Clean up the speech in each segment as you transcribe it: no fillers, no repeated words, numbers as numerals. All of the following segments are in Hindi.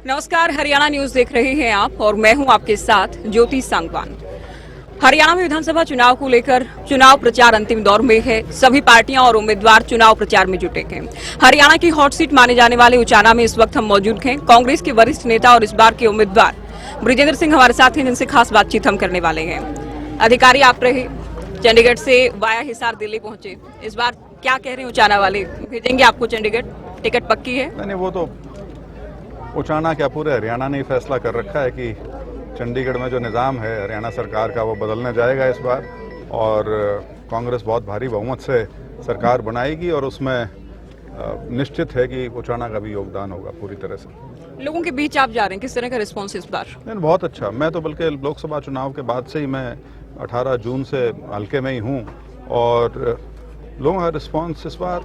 नमस्कार, हरियाणा न्यूज देख रहे हैं आप और मैं हूं आपके साथ ज्योति सांगवान। हरियाणा में विधानसभा चुनाव को लेकर चुनाव प्रचार अंतिम दौर में है। सभी पार्टियां और उम्मीदवार चुनाव प्रचार में जुटे हैं। हरियाणा की हॉट सीट माने जाने वाले उचाना में इस वक्त हम मौजूद हैं। कांग्रेस के वरिष्ठ नेता और इस बार के उम्मीदवार बृजेंद्र सिंह हमारे साथ हैं, जिनसे खास बातचीत हम करने वाले हैं। अधिकारी आप रहे, चंडीगढ़ से वाया हिसार दिल्ली पहुंचे, इस बार क्या कह रहे हैं उचाना वाले? भेजेंगे आपको चंडीगढ़? टिकट पक्की है? नहीं, वो तो उचाना क्या पूरे हरियाणा ने फैसला कर रखा है कि चंडीगढ़ में जो निज़ाम है हरियाणा सरकार का वो बदलने जाएगा इस बार, और कांग्रेस बहुत भारी बहुमत से सरकार बनाएगी और उसमें निश्चित है कि उचाना का भी योगदान होगा पूरी तरह से। लोगों के बीच आप जा रहे हैं, किस तरह का रिस्पॉन्स इस बार? नहीं, बहुत अच्छा। मैं तो बल्कि लोकसभा चुनाव के बाद से ही, मैं 18 जून से हल्के में ही हूँ और लोगों का रिस्पॉन्स इस बार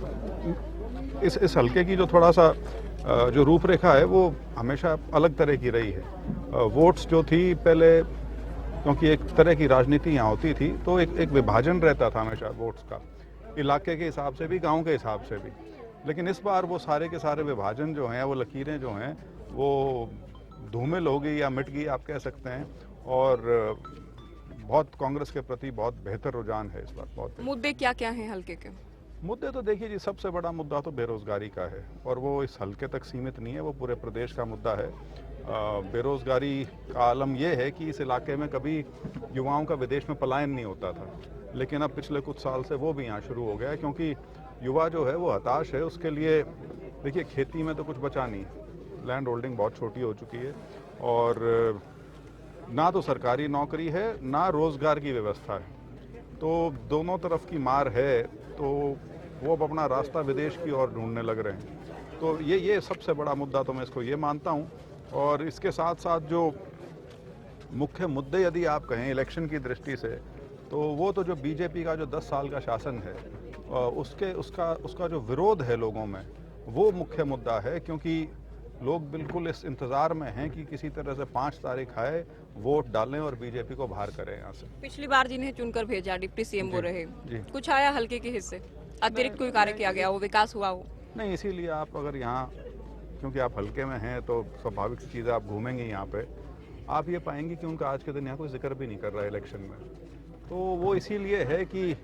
इस हल्के की जो थोड़ा सा जो रूपरेखा है वो हमेशा अलग तरह की रही है। वोट्स जो थी पहले, क्योंकि एक तरह की राजनीति यहाँ होती थी तो एक विभाजन रहता था हमेशा वोट्स का, इलाके के हिसाब से भी, गांव के हिसाब से भी। लेकिन इस बार वो सारे के सारे विभाजन जो हैं, वो लकीरें जो हैं, वो धूमिल हो गई या मिट गई आप कह सकते हैं, और बहुत कांग्रेस के प्रति बहुत बेहतर रुझान है इस बार। बहुत मुद्दे क्या क्या हैं हल्के के? मुद्दे तो देखिए जी, सबसे बड़ा मुद्दा तो बेरोजगारी का है, और वो इस हल्के तक सीमित नहीं है, वो पूरे प्रदेश का मुद्दा है। बेरोजगारी का आलम ये है कि इस इलाके में कभी युवाओं का विदेश में पलायन नहीं होता था, लेकिन अब पिछले कुछ साल से वो भी यहाँ शुरू हो गया है, क्योंकि युवा जो है वो हताश है। उसके लिए देखिए, खेती में तो कुछ बचा नहीं, लैंड होल्डिंग बहुत छोटी हो चुकी है, और ना तो सरकारी नौकरी है ना रोजगार की व्यवस्था है, तो दोनों तरफ की मार है, तो वो अब अपना रास्ता विदेश की ओर ढूंढने लग रहे हैं। तो ये सबसे बड़ा मुद्दा तो मैं इसको ये मानता हूँ। और इसके साथ साथ जो मुख्य मुद्दे यदि आप कहें इलेक्शन की दृष्टि से, तो वो तो जो बीजेपी का जो 10 साल का शासन है उसका जो विरोध है लोगों में, वो मुख्य मुद्दा है, क्योंकि लोग बिल्कुल इस इंतजार में हैं कि किसी तरह से 5 तारीख आए, वोट डालें और बीजेपी को बाहर करें यहाँ से। पिछली बार जिन्हें चुनकर भेजा डिप्टी सीएम वो रहे, जी। कुछ आया हल्के के हिस्से? अतिरिक्त कोई कार्य किया गया हो, विकास हुआ हो? नहीं, इसीलिए आप अगर यहाँ, क्योंकि आप हल्के में हैं तो स्वाभाविक सी चीज़, आप घूमेंगे यहाँ पे, आप ये पाएंगे कि उनका आज के दिन यहाँ कोई जिक्र भी नहीं कर रहा है इलेक्शन में। तो वो इसीलिए है कि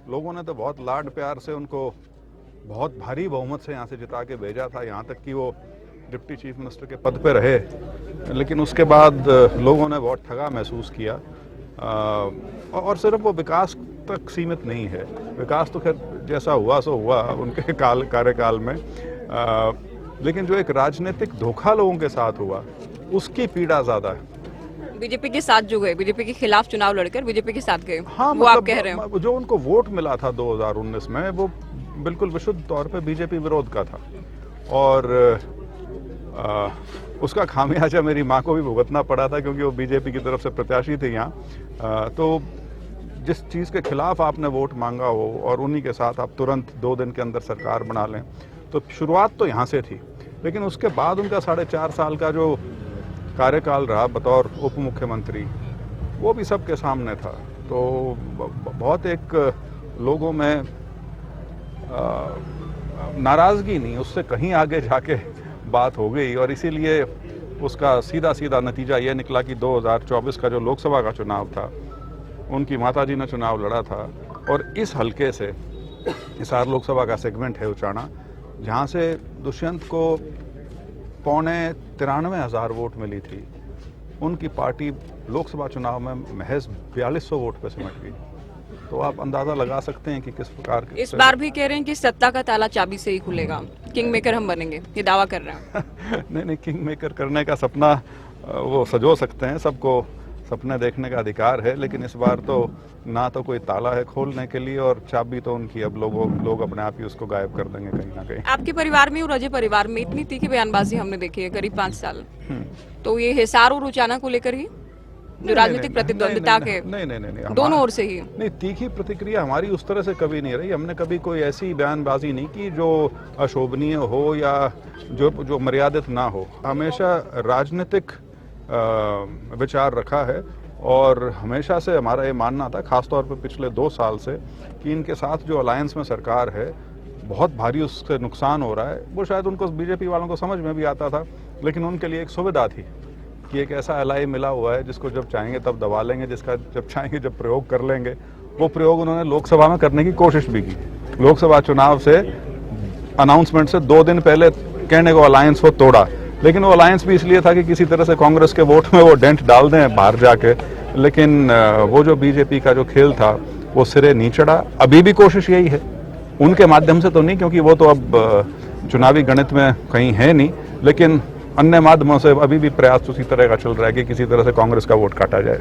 लोगों ने तो बहुत लाड प्यार से उनको बहुत भारी बहुमत से यहाँ से जिता के भेजा था, यहाँ तक कि वो डिप्टी चीफ मिनिस्टर के पद पे रहे। लेकिन उसके बाद लोगों ने बहुत ठगा महसूस किया, और सिर्फ वो विकास तक सीमित नहीं है। विकास तो खैर जैसा हुआ सो हुआ उनके कार्यकाल में, लेकिन जो एक राजनीतिक धोखा लोगों के साथ हुआ, उसकी पीड़ा ज्यादा है। बीजेपी के साथ जो गए, बीजेपी के खिलाफ चुनाव लड़कर बीजेपी के साथ गए, हाँ, वो आप कह रहे हैं? जो उनको वोट मिला था 2019 में, वो बिल्कुल विशुद्ध तौर पे बीजेपी विरोध का था, और उसका खामियाजा मेरी माँ को भी भुगतना पड़ा था, क्योंकि वो बीजेपी की तरफ से प्रत्याशी थे यहाँ। तो जिस चीज़ के खिलाफ आपने वोट मांगा हो और उन्हीं के साथ आप तुरंत 2 दिन के अंदर सरकार बना लें, तो शुरुआत तो यहाँ से थी। लेकिन उसके बाद उनका 4.5 साल का जो कार्यकाल रहा बतौर उप मुख्यमंत्री, वो भी सबके सामने था। तो बहुत एक लोगों में नाराज़गी नहीं, उससे कहीं आगे जाके बात हो गई, और इसीलिए उसका सीधा सीधा नतीजा ये निकला कि 2024 का जो लोकसभा का चुनाव था, उनकी माताजी ने चुनाव लड़ा था, और इस हल्के से, हिसार लोकसभा का सेगमेंट है उचाना, जहाँ से दुष्यंत को 93,500 वोट मिली थी, उनकी पार्टी लोकसभा चुनाव में महज 4200 वोट पे सिमट गई। तो आप अंदाजा लगा सकते हैं कि किस प्रकार के। इस बार भी कह रहे हैं कि सत्ता का ताला चाबी से ही खुलेगा, किंग मेकर हम बनेंगे, ये दावा कर रहे हैं। नहीं, किंग मेकर करने का सपना वो सजो सकते हैं, सबको सपने देखने का अधिकार है, लेकिन इस बार तो ना तो कोई ताला है खोलने के लिए, और चाबी तो उनकी अब लोग अपने आप ही उसको गायब कर देंगे कहीं ना कहीं। आपके परिवार में और अजय परिवार में इतनी तीखी बयानबाजी हमने देखी है करीब 5 साल, तो ये हिसार और उचाना को लेकर ही जो राजनीतिक प्रतिद्वंदिता के नहीं, दोनों ओर से ही नहीं, तीखी प्रतिक्रिया हमारी उस तरह से कभी नहीं रही। हमने कभी कोई ऐसी बयानबाजी नहीं की जो अशोभनीय हो या जो मर्यादित ना हो। हमेशा राजनीतिक विचार रखा है, और हमेशा से हमारा ये मानना था, खासतौर पर पिछले 2 साल से, कि इनके साथ जो अलायंस में सरकार है, बहुत भारी उससे नुकसान हो रहा है। वो शायद उनको, बीजेपी वालों को समझ में भी आता था, लेकिन उनके लिए एक सुविधा थी कि एक ऐसा एलआई मिला हुआ है जिसको जब चाहेंगे तब दबा लेंगे, जिसका जब चाहेंगे जब प्रयोग कर लेंगे। वो प्रयोग उन्होंने लोकसभा में करने की कोशिश भी की। लोकसभा चुनाव से अनाउंसमेंट से 2 दिन पहले कहने को अलायंस को तोड़ा, लेकिन वो अलायंस भी इसलिए था कि किसी तरह से कांग्रेस के वोट में वो डेंट डाल दें बाहर जाके। लेकिन वो जो बीजेपी का जो खेल था वो सिरे नहीं चढ़ा। अभी भी कोशिश यही है, उनके माध्यम से तो नहीं, क्योंकि वो तो अब चुनावी गणित में कहीं है नहीं, लेकिन अन्य माध्यमों से अभी भी प्रयास उसी तरह का चल रहा है कि किसी तरह से कांग्रेस का वोट काटा जाए।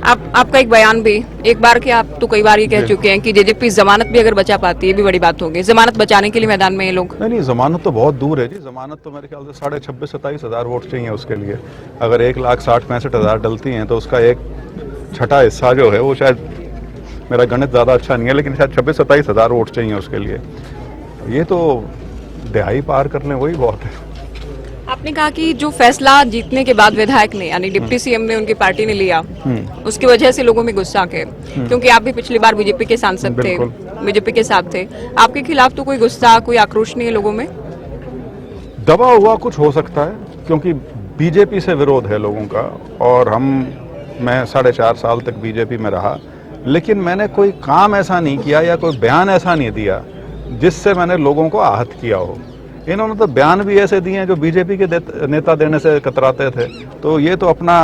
आपका एक बयान भी, एक बार के आप तो कई बार ये कह चुके हैं कि जेजेपी जमानत भी अगर बचा पाती है, ये भी बड़ी बात होगी। जमानत बचाने के लिए मैदान में ये लोग नहीं, जमानत तो बहुत दूर है जी। जमानत तो मेरे ख्याल से 26,000-27,000 हज़ार वोट चाहिए उसके लिए। अगर 1,60,65,000 डलती हैं तो उसका एक छठा हिस्सा जो है वो, शायद मेरा गणित ज़्यादा अच्छा नहीं है, लेकिन शायद 26,000-27,000 हज़ार वोट चाहिए उसके लिए। ये तो दिहाई पार करने वही बहुत है। आपने कहा कि जो फैसला जीतने के बाद विधायक ने यानी डिप्टी सीएम ने, उनकी पार्टी ने लिया, उसकी वजह से लोगों में गुस्सा है, क्योंकि आप भी पिछली बार बीजेपी के सांसद थे, बीजेपी के साथ थे। आपके खिलाफ तो कोई गुस्सा, कोई आक्रोश नहीं है लोगों में? दबा हुआ कुछ हो सकता है, क्योंकि बीजेपी से विरोध है लोगों का, और मैं 4.5 साल तक बीजेपी में रहा, लेकिन मैंने कोई काम ऐसा नहीं किया या कोई बयान ऐसा नहीं दिया जिससे मैंने लोगों को आहत किया हो। इन्होंने तो बयान भी ऐसे दिए हैं जो बीजेपी के नेता देने से कतराते थे। तो ये तो अपना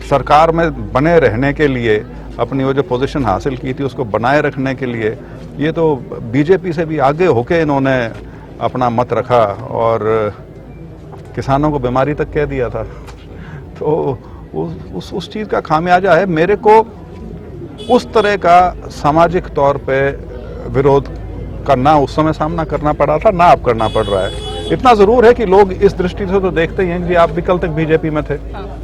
सरकार में बने रहने के लिए, अपनी वो जो पोजीशन हासिल की थी उसको बनाए रखने के लिए, ये तो बीजेपी से भी आगे होके इन्होंने अपना मत रखा और किसानों को बीमारी तक कह दिया था। तो उस चीज़ का खामियाजा है। मेरे को उस तरह का सामाजिक तौर पे विरोध का ना उस समय सामना करना पड़ा था, ना अब करना पड़ रहा है। इतना जरूर है कि लोग इस दृष्टि से तो देखते ही हैं कि आप भी कल तक बीजेपी में थे,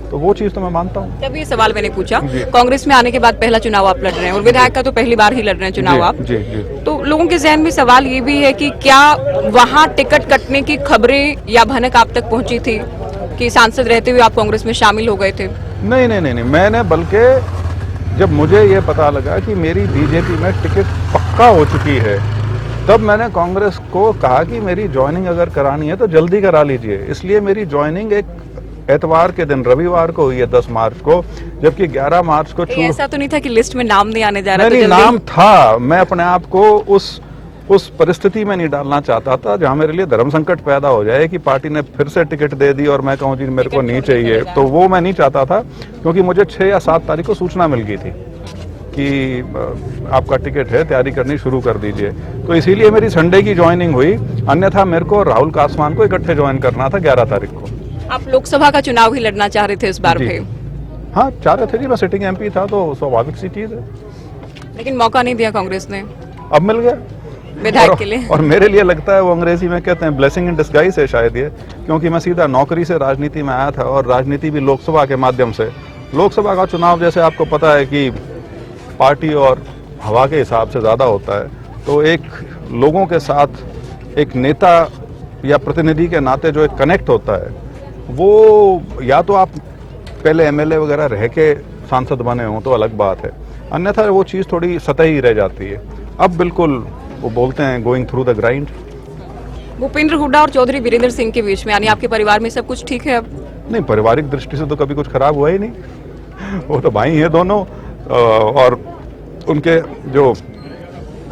तो वो चीज तो मैं मानता हूँ। तब ये सवाल मैंने पूछा, कांग्रेस में आने के बाद पहला चुनाव आप लड़ रहे हैं, और विधायक का तो पहली बार ही लड़ रहे हैं चुनाव आप। जी, जी। तो लोगों के जहन में सवाल ये भी है कि क्या वहाँ टिकट कटने की खबरें या भनक आप तक पहुंची थी कि सांसद रहते हुए आप कांग्रेस में शामिल हो गए थे? नहीं, मैंने बल्कि जब मुझे ये पता लगा कि मेरी बीजेपी में टिकट पक्का हो चुकी है, तब मैंने कांग्रेस को कहा कि मेरी ज्वाइनिंग अगर करानी है तो जल्दी करा लीजिए। इसलिए मेरी ज्वाइनिंग एक एतवार के दिन, रविवार को हुई है 10 मार्च को, जबकि 11 मार्च को ऐसा तो नहीं था कि लिस्ट में नाम नहीं आने जा रहा? नहीं, नाम था। मैं अपने आप को उस परिस्थिति में नहीं डालना चाहता था जहां मेरे लिए धर्म संकट पैदा हो जाए कि पार्टी ने फिर से टिकट दे दी और मैं कहूँ जी मेरे को नहीं चाहिए। तो वो मैं नहीं चाहता था, क्योंकि मुझे 6 या 7 तारीख को सूचना मिल गई थी कि आपका टिकट है, तैयारी करनी शुरू कर दीजिए। तो इसीलिए मेरी संडे की ज्वाइनिंग हुई, अन्यथा मेरे को राहुल कासवान को इकट्ठे ज्वाइन करना था 11 तारीख को। आप लोकसभा का चुनाव ही लड़ना चाह रहे थे इस बार भी? हाँ, चाह रहे थे जी। मैं सिटिंग एमपी था, तो स्वाभाविक सी चीज है। लेकिन मौका नहीं दिया कांग्रेस ने। अब मिल गया विधायक के लिए। और मेरे लिए लगता है वो अंग्रेजी में कहते हैं ब्लेसिंग इन डिस्गाइज है शायद ये, क्योंकि मैं सीधा नौकरी से राजनीति में आया था, और राजनीति भी लोकसभा के माध्यम से। लोकसभा का चुनाव जैसे आपको पता है कि पार्टी और हवा के हिसाब से ज़्यादा होता है, तो एक लोगों के साथ एक नेता या प्रतिनिधि के नाते जो एक कनेक्ट होता है, वो या तो आप पहले एमएलए वगैरह रह के सांसद बने हों तो अलग बात है, अन्यथा वो चीज़ थोड़ी सतही रह जाती है। अब बिल्कुल वो बोलते हैं going through the grind. Bhupendra Hooda और चौधरी वीरेंद्र सिंह के बीच में, यानी आपके परिवार में सब कुछ ठीक है अब? नहीं, पारिवारिक दृष्टि से तो कभी कुछ खराब हुआ ही नहीं। वो तो भाई हैं दोनों, और उनके जो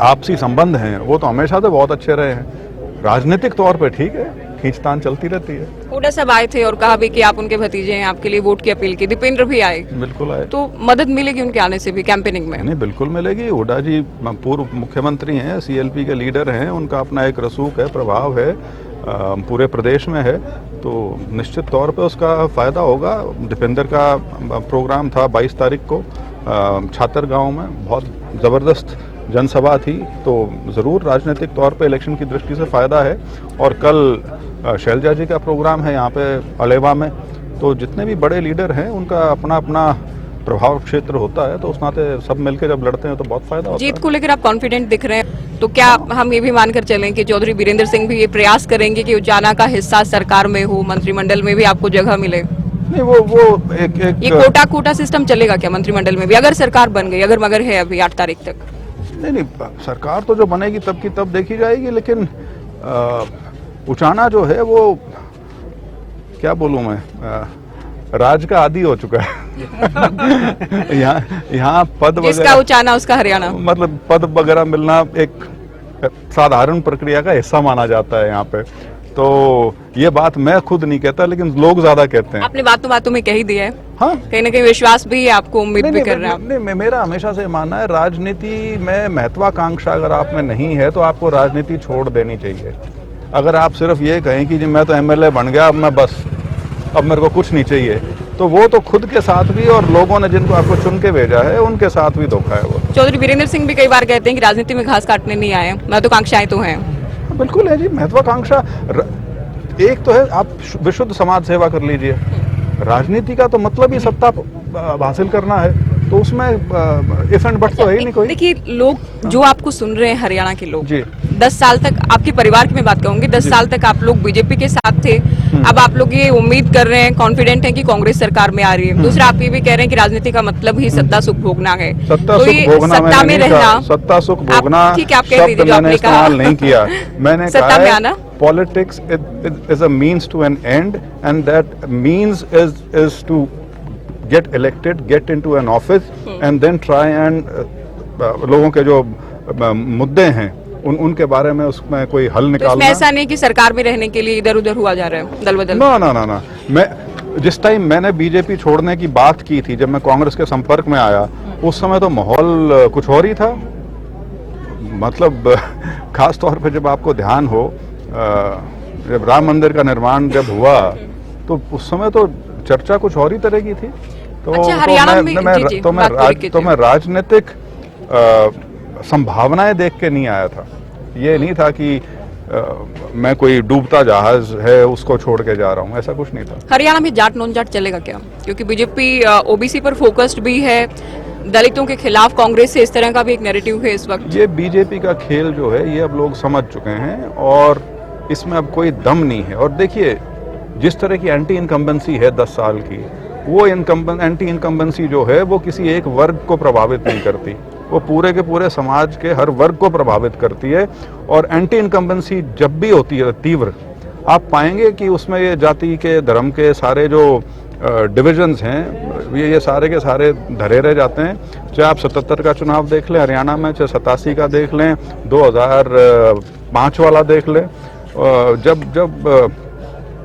आपसी संबंध हैं वो तो हमेशा से बहुत अच्छे रहे हैं। राजनीतिक तौर पे ठीक है, खींचतान चलती रहती है। हुड्डा साहब आए थे और कहा भी कि आप उनके भतीजे हैं, आपके लिए वोट की अपील की। दीपेंद्र भी आए। बिल्कुल आए। तो मदद मिलेगी उनके आने से भी कैंपेनिंग में? नहीं, बिल्कुल मिलेगी। हुड्डा जी पूर्व मुख्यमंत्री हैं, सीएलपी के लीडर हैं, उनका अपना एक रसूख है, प्रभाव है, पूरे प्रदेश में है, तो निश्चित तौर पे उसका फ़ायदा होगा। दीपेंद्र का प्रोग्राम था 22 तारीख को छात्र गांव में, बहुत ज़बरदस्त जनसभा थी, तो ज़रूर राजनीतिक तौर पे इलेक्शन की दृष्टि से फ़ायदा है। और कल शैलजा जी का प्रोग्राम है यहाँ पे अलेवा में, तो जितने भी बड़े लीडर हैं उनका अपना अपना प्रभाव क्षेत्र होता है, तो उस नाते सब मिलकर जब लड़ते हैं तो बहुत फायदा होता है। जीत को लेकर आप कॉन्फिडेंट दिख रहे हैं, तो क्या हम ये भी मानकर चलें कि चौधरी वीरेंद्र सिंह भी ये प्रयास करेंगे कि उजाला का हिस्सा सरकार में हो, मंत्रिमंडल में भी आपको जगह मिले? नहीं, वो एक ये कोटा सिस्टम चलेगा क्या मंत्रिमंडल में भी, अगर सरकार बन गई, अगर मगर है अभी 8 तारीख तक? नहीं, सरकार तो जो बनेगी तब की तब देखी जाएगी, लेकिन उचाना जो है वो क्या बोलूं मैं, राज का आदी हो चुका है। यहाँ पद जिसका वगैरह, उचाना उसका हरियाणा। मतलब पद वगैरह मिलना एक साधारण प्रक्रिया का हिस्सा माना जाता है यहाँ पे। तो ये बात मैं खुद नहीं कहता, लेकिन लोग ज्यादा कहते हैं। आपने बातों में कह ही दिया है। हाँ, कहीं ना कहीं विश्वास भी है आपको, उम्मीद भी कर रहे हैं आप। नहीं, मेरा हमेशा से मानना है राजनीति में महत्वाकांक्षा अगर आप में नहीं है तो आपको राजनीति छोड़ देनी चाहिए। अगर आप सिर्फ ये कहें कि जी मैं तो एमएलए बन गया, अब मैं बस, अब मेरे को कुछ नहीं चाहिए, तो वो तो खुद के साथ भी और लोगों ने जिनको आपको चुन के भेजा है उनके साथ भी धोखा है वो। चौधरी वीरेंद्र सिंह भी कई बार कहते हैं कि राजनीति में घास काटने नहीं आए, महत्वाकांक्षाएं तो हैं। बिल्कुल है जी, महत्वाकांक्षा एक तो है, आप विशुद्ध समाज सेवा कर लीजिए। राजनीति का तो मतलब ही सत्ता हासिल करना है, तो उसमें इफ एंड बट तो है ही नहीं कोई। देखिए, लोग जो आपको सुन रहे हैं, हरियाणा के लोग जी, 10 साल तक आपके परिवार की मैं बात कहूंगी, 10 साल तक आप लोग बीजेपी के साथ थे। अब आप लोग ये उम्मीद कर रहे हैं, कॉन्फिडेंट हैं कि कांग्रेस सरकार में आ रही है। दूसरा, आप ये भी कह रहे हैं कि राजनीति का मतलब ही सत्ता सुख भोगना है। सत्ता तो सुख ये भोगना सत्ता में रहना, सत्ता सुख भोगना ठीक है, आप कह दीजिए शब्द जो मैंने आपने कहा। इस्तेमाल नहीं किया। मैंने सत्ता कहा में है आना, politics is a means to an end, and that means is to get elected, get into an office and then try and लोगों के जो मुद्दे हैं उनके बारे में उसमें कोई हल तो निकालना। इसमें ऐसा नहीं कि सरकार में रहने के लिए इधर उधर हुआ जा रहा है, दल बदल। ना, मैं जिस टाइम मैंने बीजेपी छोड़ने की बात की थी, जब मैं कांग्रेस के संपर्क में आया, उस समय तो माहौल कुछ और ही था। मतलब खास तौर पे जब आपको ध्यान हो, जब राम मंदिर का निर्माण जब हुआ तो उस समय तो चर्चा कुछ और ही तरह की थी। तो अच्छा, हरियाणा में मैं राजनीतिक संभावनाएं देख के नहीं आया था। ये नहीं था कि मैं कोई डूबता जहाज है उसको छोड़ के जा रहा हूँ, ऐसा कुछ नहीं था। हरियाणा में जाट नॉन जाट चलेगा क्या? क्योंकि बीजेपी ओबीसी पर फोकस्ड भी है, दलितों के खिलाफ कांग्रेस से इस तरह का भी एक नैरेटिव है इस वक्त। ये बीजेपी का खेल जो है ये अब लोग समझ चुके हैं और इसमें अब कोई दम नहीं है। और देखिए, जिस तरह की एंटी इनकम्बेंसी है 10 साल की, वो एंटी इनकम्बेंसी जो है वो किसी एक वर्ग को प्रभावित नहीं करती, वो पूरे के पूरे समाज के हर वर्ग को प्रभावित करती है। और एंटी इनकम्बेंसी जब भी होती है तीव्र, आप पाएंगे कि उसमें ये जाति के, धर्म के सारे जो डिविजन्स हैं ये सारे के सारे धरे रह जाते हैं। चाहे आप 77 का चुनाव देख लें हरियाणा में, चाहे 87 का देख लें, 2005 वाला देख लें, जब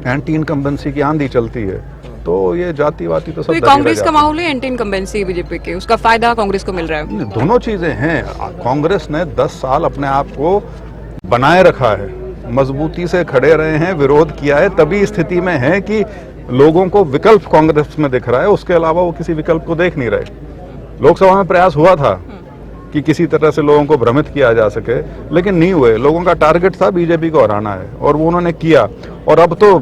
एंटी इनकम्बेंसी की आंधी चलती है तो ये जातिवादी तो सब कांग्रेस का माहौल है, एंटी इनकम्बेंसी बीजेपी के, उसका फायदा कांग्रेस को मिल रहा है। दोनों चीजें हैं। कांग्रेस ने 10 साल अपने आप को बनाए रखा है, मजबूती से खड़े रहे हैं, विरोध किया है, तभी स्थिति में है कि लोगों को विकल्प कांग्रेस में दिख रहा है। उसके अलावा वो किसी विकल्प को देख नहीं रहे। लोकसभा में प्रयास हुआ था कि किसी तरह से लोगों को भ्रमित किया जा सके, लेकिन नहीं हुए। लोगों का टारगेट था बीजेपी को हराना है और वो उन्होंने किया। और अब तो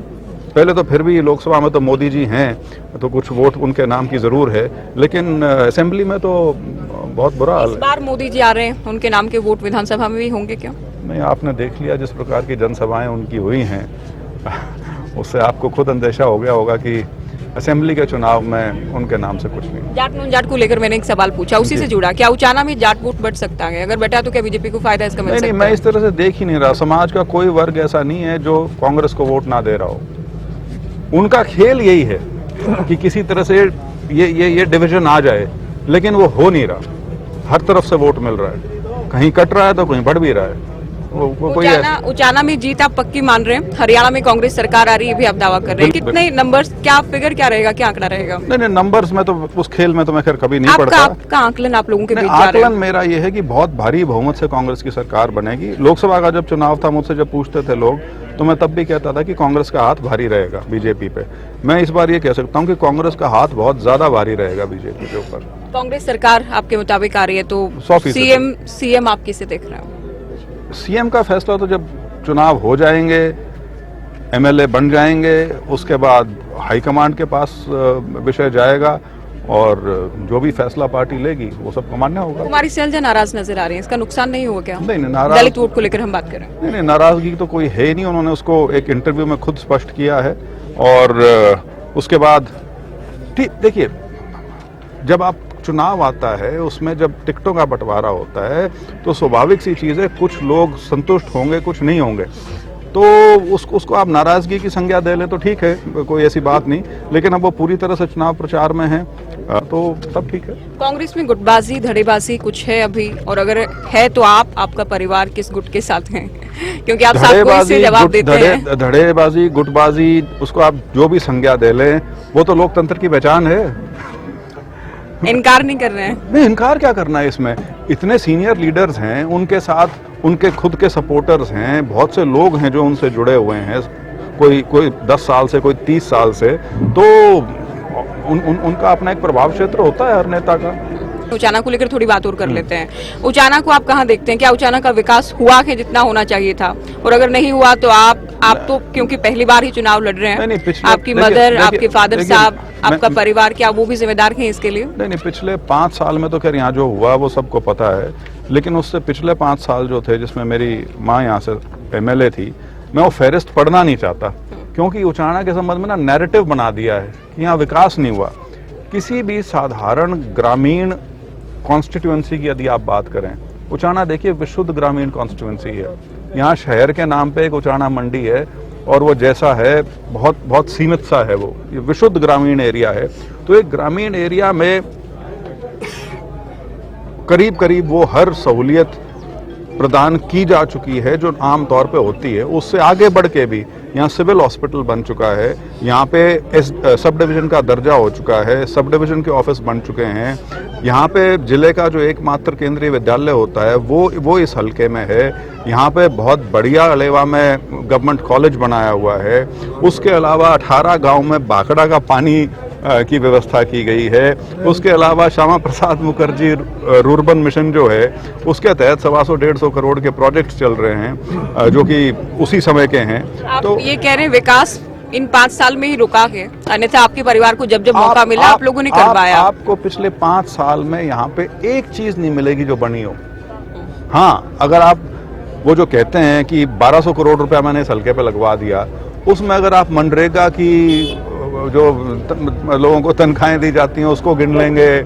पहले तो फिर भी लोकसभा में तो मोदी जी हैं तो कुछ वोट उनके नाम की जरूर है, लेकिन असेंबली में तो बहुत बुरा हाल है। इस बार मोदी जी आ रहे हैं, उनके नाम के वोट विधानसभा में भी होंगे क्या? नहीं, आपने देख लिया जिस प्रकार की जनसभाएं उनकी हुई हैं, उससे आपको खुद अंदेशा हो गया होगा कि असेंबली के चुनाव में उनके नाम से कुछ नहीं। जाट नॉन जाट को लेकर मैंने एक सवाल पूछा, उसी से जुड़ा, क्या उचाना में जाट वोट बढ़ सकता है? अगर बेटा तो क्या बीजेपी को फायदा इसका मिल सकता है? नहीं, मैं इस तरह से देख ही नहीं रहा। समाज का कोई वर्ग ऐसा नहीं है जो कांग्रेस को वोट ना दे रहा हो। उनका खेल यही है कि किसी तरह से ये डिवीजन आ जाए, लेकिन वो हो नहीं रहा। हर तरफ से वोट मिल रहा है, कहीं कट रहा है तो कहीं बढ़ भी रहा है। उचाना में जीत आप पक्की मान रहे हैं? हरियाणा में कांग्रेस सरकार आ रही है भी आप दावा कर रहे हैं, कितने नंबर्स, क्या फिगर क्या रहेगा, क्या आंकड़ा रहेगा? नहीं, नंबर्स में तो उस खेल में तो मैं खैर कभी नहीं पढ़ता। आपका आकलन आप लोगों के बीच जा रहा है? आकलन मेरा ये है कि बहुत भारी बहुमत से कांग्रेस की सरकार बनेगी। लोकसभा का जब चुनाव था, मुझसे जब पूछते थे लोग, तो मैं तब भी कहता था कि कांग्रेस का हाथ भारी रहेगा बीजेपी पे। मैं इस बार ये कह सकता हूँ कि कांग्रेस का हाथ बहुत ज्यादा भारी रहेगा बीजेपी के ऊपर। कांग्रेस सरकार आपके मुताबिक आ रही है तो 100% सीएम आप किसे देख रहे हैं? सीएम का फैसला तो जब चुनाव हो जाएंगे, एमएलए बन जाएंगे, उसके बाद हाईकमांड के पास विषय जाएगा और जो भी फैसला पार्टी लेगी वो सबको मान्य होगा। कुमारी सैलजा नाराज नजर आ रही है, इसका नुकसान नहीं होगा क्या? नहीं, नाराज, दलित वोट को लेकर हम बात करें। नहीं, नाराजगी तो कोई है ही नहीं। उन्होंने उसको एक इंटरव्यू में खुद स्पष्ट किया है। और उसके बाद ठीक, देखिए, जब आप चुनाव आता है उसमें जब टिकटों का बंटवारा होता है तो स्वाभाविक सी चीज़ है, कुछ लोग संतुष्ट होंगे, कुछ नहीं होंगे। तो उसको आप नाराजगी की संज्ञा दे लें तो ठीक है, कोई ऐसी बात नहीं, लेकिन अब वो पूरी तरह से चुनाव प्रचार में है तो तब ठीक है। कांग्रेस में गुटबाजी धड़ेबाजी कुछ है अभी, और अगर है तो आपका परिवार किस गुट के साथ है? क्योंकि आप सबको इससे जवाब देते हैं। धड़ेबाजी गुटबाजी उसको आप जो भी संज्ञा दे लें, वो तो लोकतंत्र की पहचान है। इनकार नहीं कर रहे हैं? नहीं, इनकार क्या करना है इसमें? इतने सीनियर लीडर्स हैं, उनके साथ उनके खुद के सपोर्टर्स हैं, बहुत से लोग हैं जो उनसे जुड़े हुए हैं, कोई 10 साल से, कोई 30 साल से, तो उनका अपना एक प्रभाव क्षेत्र होता है हर नेता का। उचाना को लेकर थोड़ी बात और कर लेते हैं। उचाना को आप कहाँ देखते हैं? क्या उचाना का विकास हुआ है जितना होना चाहिए था? और अगर नहीं हुआ तो आप तो क्योंकि पहली बार ही चुनाव लड़ रहे हैं, आपकी मदर, आपके फादर साहब, आपका परिवार, क्या वो भी जिम्मेदार हैं इसके लिए? नहीं, पिछले 5 साल में तो खैर यहाँ जो हुआ वो सबको पता है, लेकिन उससे पिछले 5 साल जो थे जिसमें मेरी माँ यहाँ से MLA थी, मैं वो फहरिस्त पढ़ना नहीं चाहता, क्योंकि उचाना के संबंध में ना नैरेटिव बना दिया है कि यहाँ विकास नहीं हुआ। किसी भी साधारण ग्रामीण कॉन्स्टिट्यूएंसी की यदि आप बात करें, उचाना देखिए विशुद्ध ग्रामीण कॉन्स्टिट्यूएंसी है। यहाँ शहर के नाम पे एक उचाना मंडी है और वो जैसा है बहुत सीमित सा है, वो ये विशुद्ध ग्रामीण एरिया है। तो एक ग्रामीण एरिया में करीब करीब वो हर सहूलियत प्रदान की जा चुकी है जो आम तौर पे होती है। उससे आगे बढ़ के भी यहाँ सिविल हॉस्पिटल बन चुका है, यहाँ पे सब डिवीजन का दर्जा हो चुका है, सब डिवीजन के ऑफिस बन चुके हैं, यहाँ पे जिले का जो एकमात्र केंद्रीय विद्यालय होता है वो इस हलके में है, यहाँ पे बहुत बढ़िया अलेवा में गवर्नमेंट कॉलेज बनाया हुआ है। उसके अलावा 18 गांव में बाकड़ा का पानी की व्यवस्था की गई है। उसके अलावा श्यामा प्रसाद मुखर्जी रूर्बन मिशन जो है उसके तहत 125 करोड़ के प्रोजेक्ट्स चल रहे हैं जो कि उसी समय के हैं। आप तो ये कह रहे हैं विकास इन 5 साल में ही रुका है, अन्यथा आपके परिवार को जब मौका मिला आप लोगों ने करवाया। आपको पिछले 5 साल में यहाँ पे एक चीज नहीं मिलेगी जो बनी हो। हाँ, अगर आप वो जो कहते हैं कि 1200 करोड़ रुपया मैंने इस हल्के पे लगवा दिया, उसमें अगर आप मनरेगा की जो लोगों को तनख्वाहें दी जाती हैं उसको गिन लेंगे,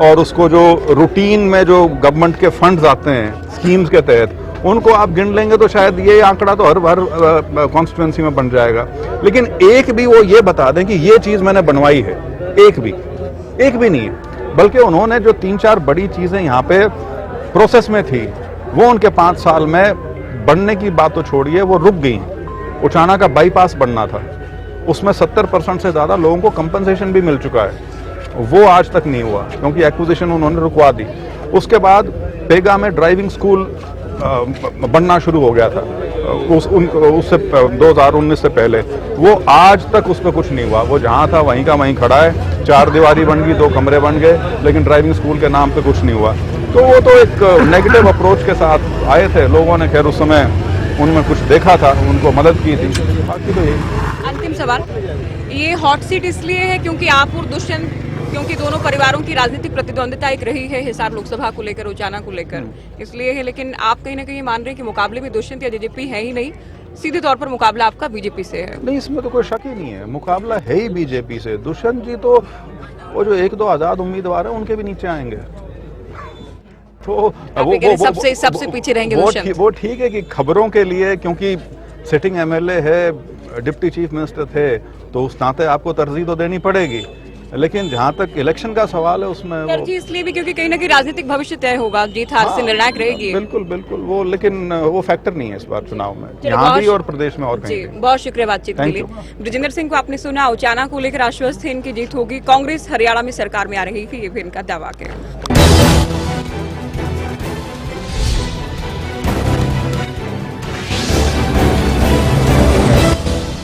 और उसको जो रूटीन में जो गवर्नमेंट के फंड्स आते हैं स्कीम्स के तहत उनको आप गिन लेंगे, तो शायद ये आंकड़ा तो हर कॉन्स्टिट्यूएंसी में बन जाएगा। लेकिन एक भी वो ये बता दें कि ये चीज मैंने बनवाई है, एक भी नहीं है। बल्कि उन्होंने जो 3-4 बड़ी चीजें यहाँ पे प्रोसेस में थी वो उनके 5 साल में बनने की बात तो छोड़िए, वो रुक गई। उचाना का बाईपास बनना था, उसमें 70% से ज़्यादा लोगों को कंपनसेशन भी मिल चुका है, वो आज तक नहीं हुआ क्योंकि एक्विजिशन उन्होंने रुकवा दी। उसके बाद पेगा में ड्राइविंग स्कूल बनना शुरू हो गया था उससे 2019 से पहले, वो आज तक उस पर कुछ नहीं हुआ। वो जहाँ था वहीं का वहीं खड़ा है, 4 दीवारी बन गई, 2 कमरे बन गए, लेकिन ड्राइविंग स्कूल के नाम पे कुछ नहीं हुआ। तो वो तो एक नेगेटिव अप्रोच के साथ आए थे लोगों ने, खैर उस समय उनमें कुछ देखा था, उनको मदद की थी। बाकी तो यही। अंतिम सवाल, ये हॉट सीट इसलिए है क्योंकि आप और दुष्यंत, क्योंकि दोनों परिवारों की राजनीतिक प्रतिद्वंदिता एक रही है हिसार लोकसभा को लेकर, उचाना को लेकर, इसलिए है। लेकिन आप कहीं ना कहीं मान रहे हैं कि मुकाबले में दुष्यंत या जेजेपी है ही नहीं, सीधे तौर पर मुकाबला आपका बीजेपी से है? नहीं, इसमें तो कोई शक ही नहीं है, मुकाबला है ही बीजेपी से। दुष्यंत जी तो वो जो 1-2 आजाद उम्मीदवार है उनके भी नीचे आएंगे, तो वो सबसे पीछे रहेंगे दुष्यंत। वो ठीक है कि खबरों के लिए, क्योंकि सिटिंग MLA है, डिप्टी चीफ मिनिस्टर थे, तो उस नाते आपको तरजीह तो देनी पड़ेगी। लेकिन जहाँ तक इलेक्शन का सवाल है उसमें तरजीह इसलिए भी क्योंकि कहीं ना कहीं राजनीतिक भविष्य तय होगा, जीत हार से निर्णायक रहेगी। बिल्कुल वो, लेकिन वो फैक्टर नहीं है इस बार चुनाव में, यहाँ भी और प्रदेश में और कहीं। बहुत शुक्रिया बातचीत के लिए। ब्रिजेंद्र सिंह को आपने सुना, उचाना को लेकर आश्वस्त थे इनकी जीत होगी, कांग्रेस हरियाणा में सरकार में आ रही थी, ये भी इनका दावा है।